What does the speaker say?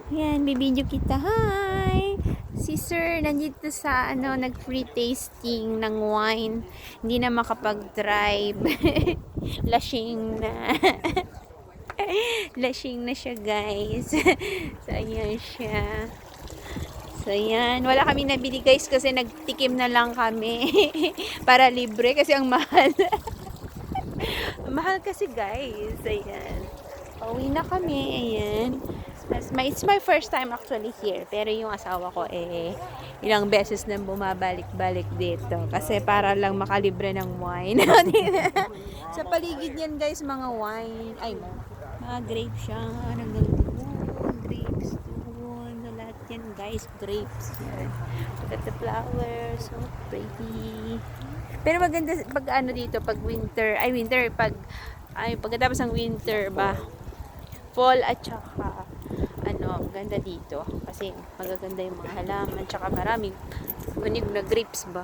Yan, bibidyo kita. Hi! Si Sir, nandito sa, nag-free tasting ng wine. Hindi na makapag-drive. Lasing na. Lasing na siya, guys. So, ayan siya. So, ayan. Wala kami nabili, guys, kasi nagtikim na lang kami. Para libre, kasi ang mahal. Mahal kasi, guys. Ayan. Pauwi na kami. Ayan. It's my first time actually here. Pero yung asawa ko ilang beses na bumabalik-balik dito. Kasi para lang makalibre ng wine. Sa paligid yan, guys, mga wine. Ay, mga grapes siya. Hanggang doon. Grapes doon. Lahat yan, guys. Grapes. Yan. Look at the flowers. So pretty. Pero maganda pag dito, pag winter. Pagkatapos ng winter ba? Fall at saka ganda dito kasi magaganda yung mga halaman tsaka maraming unig na grapes ba.